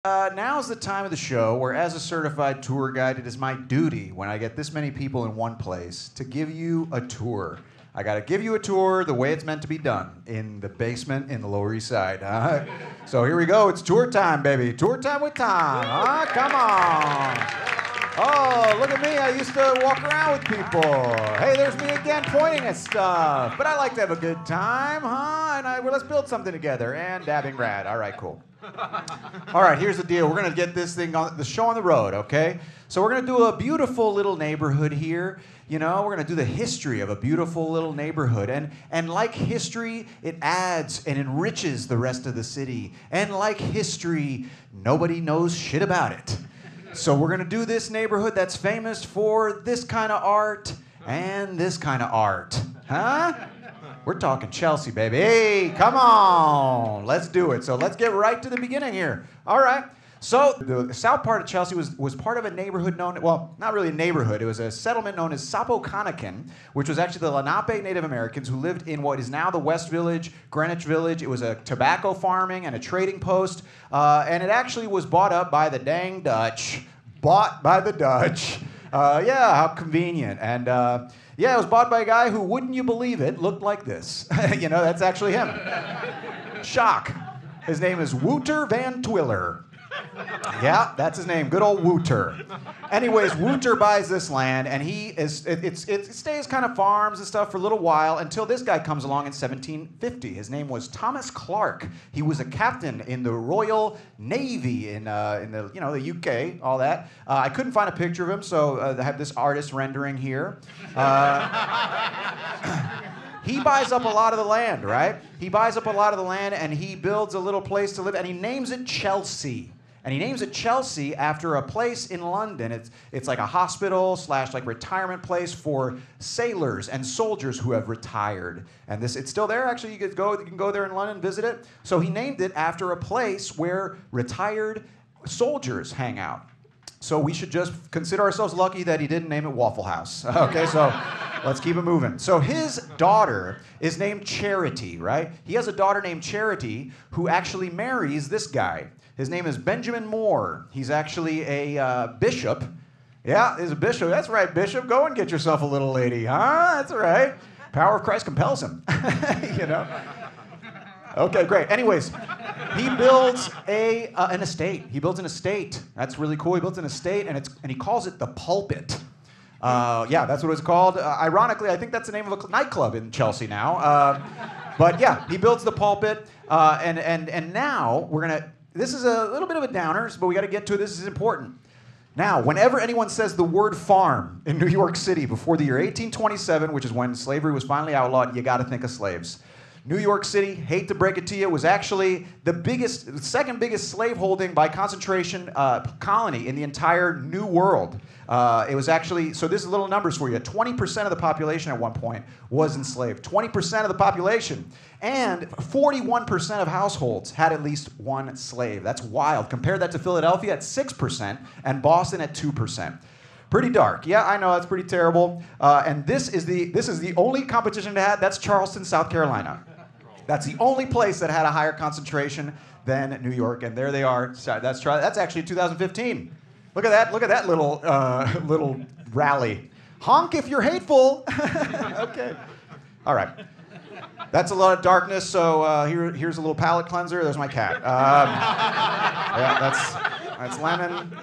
Now's the time of the show where, as a certified tour guide, it is my duty, when I get this many people in one place, to give you a tour. I gotta give you a tour the way it's meant to be done, in the basement in the Lower East Side. So here we go. It's tour time, baby. Tour time with Tom. Come on. Oh, look at me. I used to walk around with people. Hey, there's me again pointing at stuff. But I like to have a good time, huh? And let's build something together. And dabbing rad. All right, cool. All right, here's the deal. We're going to get this thing on the show on the road, okay? So we're going to do a beautiful little neighborhood here. You know, we're going to do the history of a beautiful little neighborhood. And like history, it adds and enriches the rest of the city. And like history, nobody knows shit about it. So we're going to do this neighborhood that's famous for this kind of art and this kind of art. Huh? We're talking Chelsea, baby. Hey, come on. Let's do it. So let's get right to the beginning here. All right. So the south part of Chelsea was part of a neighborhood known, well, not really a neighborhood. It was a settlement known as Sapokanakan, which was actually the Lenape Native Americans who lived in what is now the West Village, Greenwich Village. It was a tobacco farming and a trading post. And it actually was bought up by the dang Dutch. Bought by the Dutch. Yeah, how convenient. And yeah, it was bought by a guy who, wouldn't you believe it, looked like this. You know, that's actually him. Shock. His name is Wouter Van Twiller. Yeah, that's his name. Good old Wouter. Anyways, Wouter buys this land, and it stays kind of farms and stuff for a little while until this guy comes along in 1750. His name was Thomas Clark. He was a captain in the Royal Navy in the the UK, all that. I couldn't find a picture of him, so I have this artist rendering here. He buys up a lot of the land, right? He buys up a lot of the land, and he builds a little place to live, and he names it Chelsea. And he names it Chelsea after a place in London. It's like a hospital / like retirement place for sailors and soldiers who have retired. And it's still there, actually. You can go there in London, visit it. So he named it after a place where retired soldiers hang out. So we should just consider ourselves lucky that he didn't name it Waffle House. Okay, so let's keep it moving. So his daughter is named Charity, right? He has a daughter named Charity who actually marries this guy. His name is Benjamin Moore. He's actually a bishop. Yeah, he's a bishop. That's right, bishop. Go and get yourself a little lady, huh? That's right. Power of Christ compels him. You know? Okay, great. Anyways, he builds an estate. He builds an estate. That's really cool. He builds an estate, and he calls it the Pulpit. Yeah, that's what it's called. Ironically, I think that's the name of a nightclub in Chelsea now. But yeah, he builds the Pulpit, and now we're gonna. This is a little bit of a downer, but we got to get to it. This is important. Now, whenever anyone says the word farm in New York City before the year 1827, which is when slavery was finally outlawed, you got to think of slaves. New York City, hate to break it to you, was actually the second biggest slaveholding by concentration colony in the entire New World. It was actually, so this is little numbers for you. 20% of the population at one point was enslaved. 20% of the population. And 41% of households had at least one slave. That's wild. Compare that to Philadelphia at 6% and Boston at 2%. Pretty dark. Yeah, I know, that's pretty terrible. And this is the only competition it had. That's Charleston, South Carolina. That's the only place that had a higher concentration than New York. And there they are. That's actually 2015. Look at that. Look at that little rally. Honk if you're hateful. Okay. All right. That's a lot of darkness, so here's a little palate cleanser. There's my cat. Yeah, that's Lemon.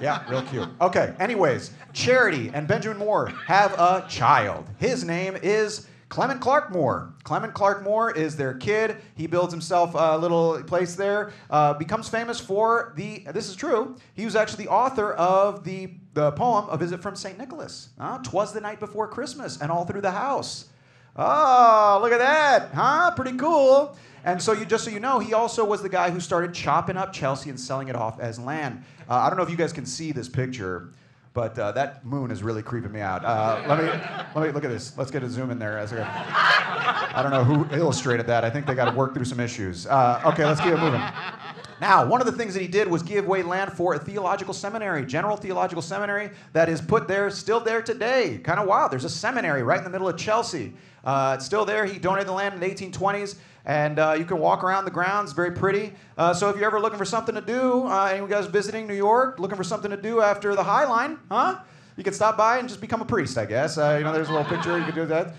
Yeah, real cute. Okay, anyways, Charity and Benjamin Moore have a child. His name is Clement Clark Moore. Clement Clark Moore is their kid. He builds himself a little place there, becomes famous for this is true, he was actually the author of the poem, A Visit from St. Nicholas. 'Twas the night before Christmas, and all through the house. Oh, look at that, huh? Pretty cool. And so just so you know, he also was the guy who started chopping up Chelsea and selling it off as land. I don't know if you guys can see this picture, but that moon is really creeping me out. Let me look at this. Let's get a zoom in there. I don't know who illustrated that. I think they got to work through some issues. Okay, let's keep it moving. Now, one of the things that he did was give away land for a theological seminary, General Theological Seminary, that is put there, still there today. Kind of wild. There's a seminary right in the middle of Chelsea. It's still there. He donated the land in the 1820s, and you can walk around the grounds. Very pretty. So if you're ever looking for something to do, any of you guys visiting New York, looking for something to do after the High Line, huh? You can stop by and just become a priest, I guess. There's a little picture. You could do that.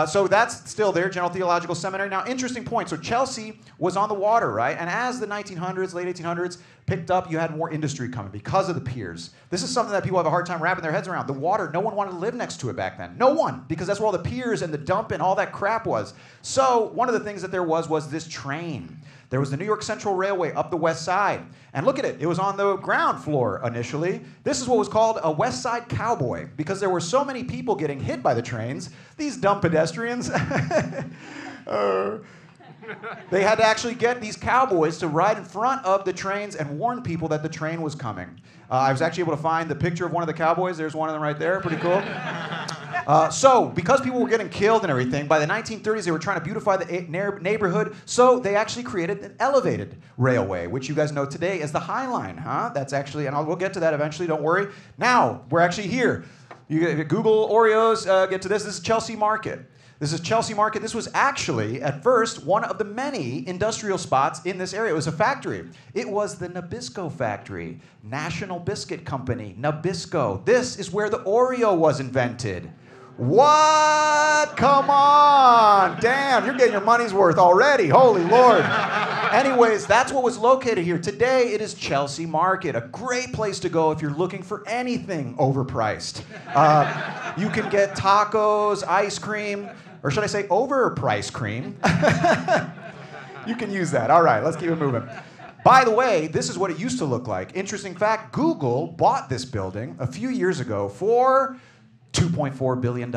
So that's still there, General Theological Seminary. Now, interesting point. So Chelsea was on the water, right? And as the 1900s, late 1800s picked up, you had more industry coming because of the piers. This is something that people have a hard time wrapping their heads around. The water, no one wanted to live next to it back then. No one, because that's where all the piers and the dump and all that crap was. So one of the things that there was this train. There was the New York Central Railway up the west side. And look at it. It was on the ground floor initially. This is what was called a West Side Cowboy because there were so many people getting hit by the trains. These dumb pedestrians. They had to actually get these cowboys to ride in front of the trains and warn people that the train was coming. I was actually able to find the picture of one of the cowboys. There's one of them right there. Pretty cool. So, because people were getting killed and everything, by the 1930s, they were trying to beautify the neighborhood, so they actually created an elevated railway, which you guys know today as the High Line, huh? That's actually, and we'll get to that eventually, don't worry. Now, we're actually here. You Google Oreos, get to this. This is Chelsea Market. This is Chelsea Market. This was actually, at first, one of the many industrial spots in this area. It was a factory. It was the Nabisco factory, National Biscuit Company, Nabisco. This is where the Oreo was invented. What? Come on. Damn, you're getting your money's worth already. Holy Lord. Anyways, that's what was located here. Today, it is Chelsea Market, a great place to go if you're looking for anything overpriced. You can get tacos, ice cream, or should I say overpriced cream? You can use that. All right, let's keep it moving. By the way, this is what it used to look like. Interesting fact, Google bought this building a few years ago for $2.4 billion.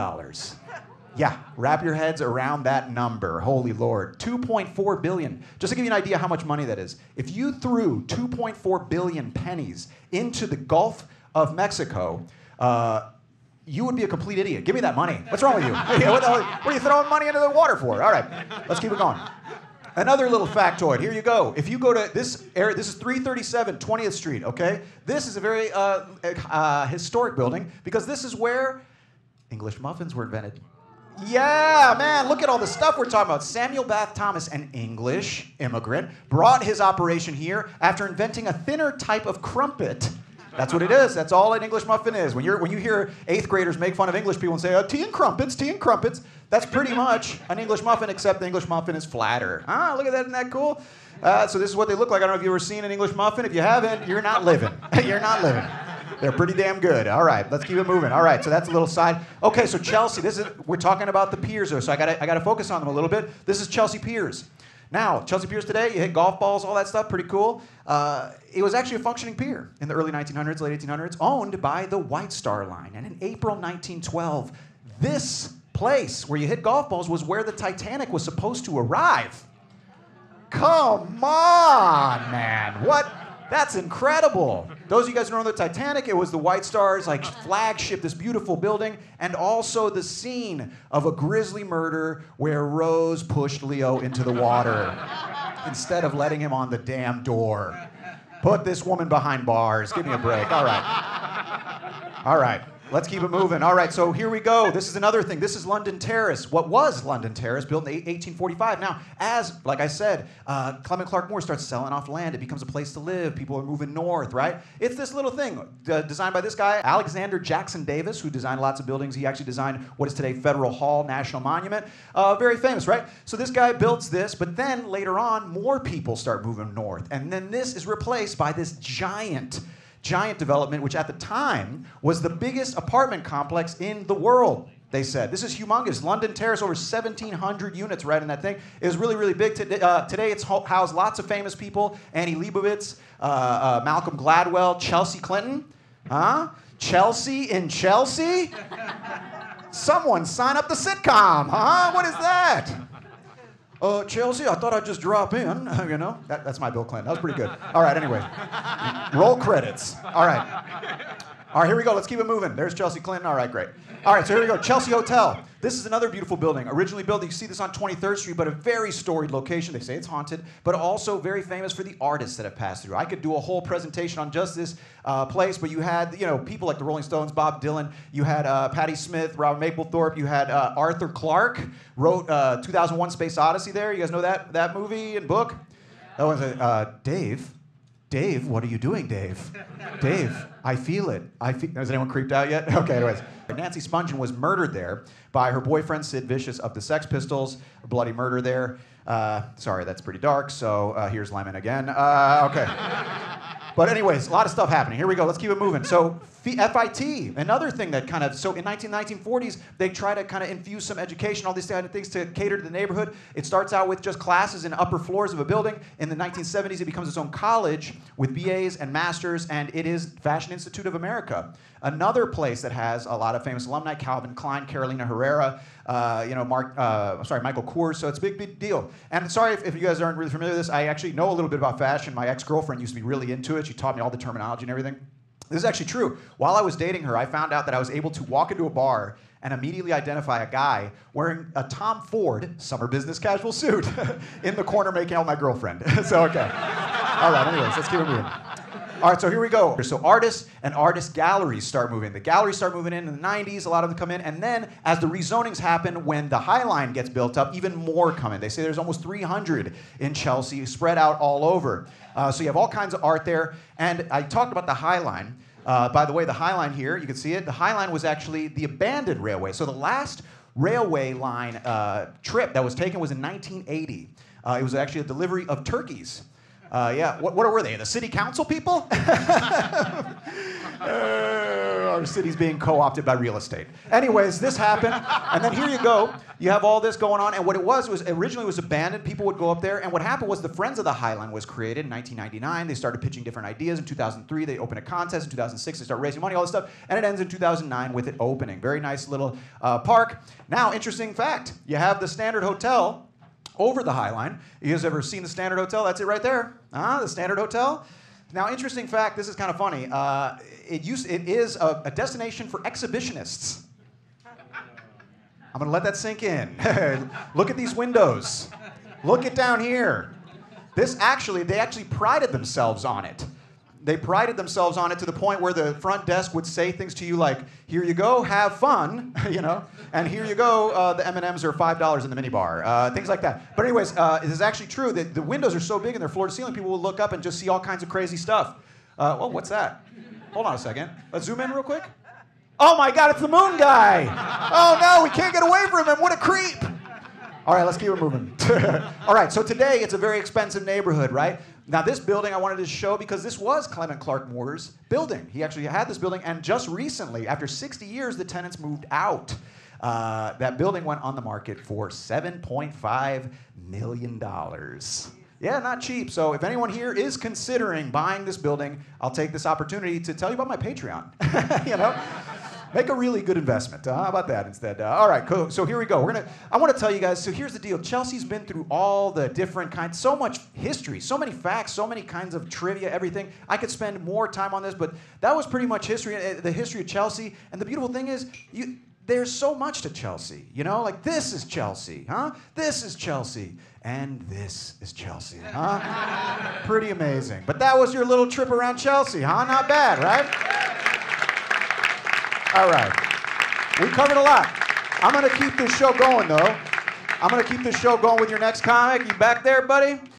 Yeah, wrap your heads around that number. Holy Lord. $2.4 billion. Just to give you an idea how much money that is. If you threw 2.4 billion pennies into the Gulf of Mexico, you would be a complete idiot. Give me that money. What's wrong with you? What are you throwing money into the water for? All right, let's keep it going. Another little factoid. Here you go. If you go to this area, this is 337 20th Street, okay? This is a very historic building because this is where English muffins were invented. Yeah, man, look at all the stuff we're talking about. Samuel Bath Thomas, an English immigrant, brought his operation here after inventing a thinner type of crumpet. That's what it is. That's all an English muffin is. When you hear 8th graders make fun of English people and say, tea and crumpets, that's pretty much an English muffin, except the English muffin is flatter. Look at that, isn't that cool? So this is what they look like. I don't know if you've ever seen an English muffin. If you haven't, you're not living. You're not living. They're pretty damn good. All right, let's keep it moving. All right, so that's a little side. Okay, so Chelsea, we're talking about the piers, though, so I gotta focus on them a little bit. This is Chelsea Piers. Now, Chelsea Piers today, you hit golf balls, all that stuff, pretty cool. It was actually a functioning pier in the early 1900s, late 1800s, owned by the White Star Line. And in April 1912, this place where you hit golf balls was where the Titanic was supposed to arrive. Come on, man. What? That's incredible. Those of you guys who know the Titanic, it was the White Star's flagship, this beautiful building, and also the scene of a grisly murder where Rose pushed Leo into the water instead of letting him on the damn door. Put this woman behind bars. Give me a break. All right. All right. Let's keep it moving. All right, so here we go. This is another thing. This is London Terrace. What was London Terrace, built in 1845. Now, like I said, Clement Clark Moore starts selling off land. It becomes a place to live. People are moving north, right? It's this little thing designed by this guy, Alexander Jackson Davis, who designed lots of buildings. He actually designed what is today Federal Hall National Monument. Very famous, right? So this guy builds this, but then later on, more people start moving north. And then this is replaced by this giant development, which at the time was the biggest apartment complex in the world, they said. This is humongous. London Terrace, over 1,700 units right in that thing. It was really, really big. Today it's housed lots of famous people. Annie Leibovitz, Malcolm Gladwell, Chelsea Clinton. Huh? Chelsea in Chelsea? Someone sign up the sitcom, huh? What is that? Chelsea, I thought I'd just drop in, you know. That's my Bill Clinton. That was pretty good. All right, anyway. Roll credits. All right. All right, here we go. Let's keep it moving. There's Chelsea Clinton. All right, great. All right, so here we go. Chelsea Hotel. This is another beautiful building. Originally built, you see this on 23rd Street, but a very storied location. They say it's haunted, but also very famous for the artists that have passed through. I could do a whole presentation on just this place, but you had, people like the Rolling Stones, Bob Dylan. You had Patti Smith, Robert Mapplethorpe. You had Arthur Clarke wrote 2001: Space Odyssey. There, you guys know that movie and book. That was Dave. Dave, what are you doing, Dave? Dave, I feel it. Has anyone creeped out yet? Okay, anyways. Nancy Spungen was murdered there by her boyfriend, Sid Vicious of the Sex Pistols. A bloody murder there. Sorry, that's pretty dark, so here's Lemon again. Okay. But anyways, a lot of stuff happening. Here we go. Let's keep it moving. So FIT, another thing that so in 1940s, they try to kind of infuse some education, all these kind of things to cater to the neighborhood. It starts out with just classes in upper floors of a building. In the 1970s, it becomes its own college with BAs and masters, and it is Fashion Institute of America. Another place that has a lot of famous alumni: Calvin Klein, Carolina Herrera, Michael Kors. So it's a big deal. And sorry if you guys aren't really familiar with this, I actually know a little bit about fashion. My ex-girlfriend used to be really into it. She taught me all the terminology and everything. This is actually true. While I was dating her, I found out that I was able to walk into a bar and immediately identify a guy wearing a Tom Ford summer business casual suit in the corner making out with my girlfriend. So, okay. All right, anyways, let's keep it moving. All right, so here we go. So artists and artist galleries start moving. The galleries start moving in the 90s. A lot of them come in. And then as the rezonings happen, when the High Line gets built up, even more come in. They say there's almost 300 in Chelsea spread out all over. So you have all kinds of art there. And I talked about the High Line. By the way, the High Line here, you can see it. The High Line was actually the abandoned railway. So the last railway line trip that was taken was in 1980. It was actually a delivery of turkeys. Yeah, what were they? The city council people? Our city's being co-opted by real estate. Anyways, this happened, and then here you go. You have all this going on, and what it was originally was abandoned. People would go up there, and what happened was the Friends of the High Line was created in 1999. They started pitching different ideas. In 2003, they opened a contest. In 2006, they started raising money, all this stuff, and it ends in 2009 with it opening. Very nice little park. Now, interesting fact, you have the Standard Hotel over the High Line. You guys ever seen the Standard Hotel? That's it right there. The Standard Hotel. Now, interesting fact, this is kind of funny. It is a destination for exhibitionists. I'm going to let that sink in. Look at these windows. Look at down here. They actually prided themselves on it. They prided themselves on it to the point where the front desk would say things to you like, "Here you go, have fun," and "Here you go, the M&Ms are $5 in the minibar," things like that. But anyways, it is actually true that the windows are so big and they're floor to ceiling, people will look up and just see all kinds of crazy stuff. Oh, what's that? Hold on a second. Let's zoom in real quick. Oh my God, it's the moon guy! Oh no, we can't get away from him. What a creep! All right, let's keep it moving. All right, so today it's a very expensive neighborhood, right? Now this building I wanted to show because this was Clement Clarke Moore's building. He actually had this building, and just recently, after 60 years, the tenants moved out. That building went on the market for $7.5 million. Yeah, not cheap. So if anyone here is considering buying this building, I'll take this opportunity to tell you about my Patreon. Make a really good investment. How about that instead? All right, cool. So here we go. I want to tell you guys, so here's the deal. Chelsea's been through all the different kinds, so much history, so many facts, so many kinds of trivia, everything. I could spend more time on this, but that was pretty much history, the history of Chelsea. And the beautiful thing is, there's so much to Chelsea. Like this is Chelsea, huh? This is Chelsea. And this is Chelsea, huh? Pretty amazing. But that was your little trip around Chelsea, huh? Not bad, right? All right. We covered a lot. I'm going to keep this show going, though. I'm going to keep this show going with your next comic. You back there, buddy?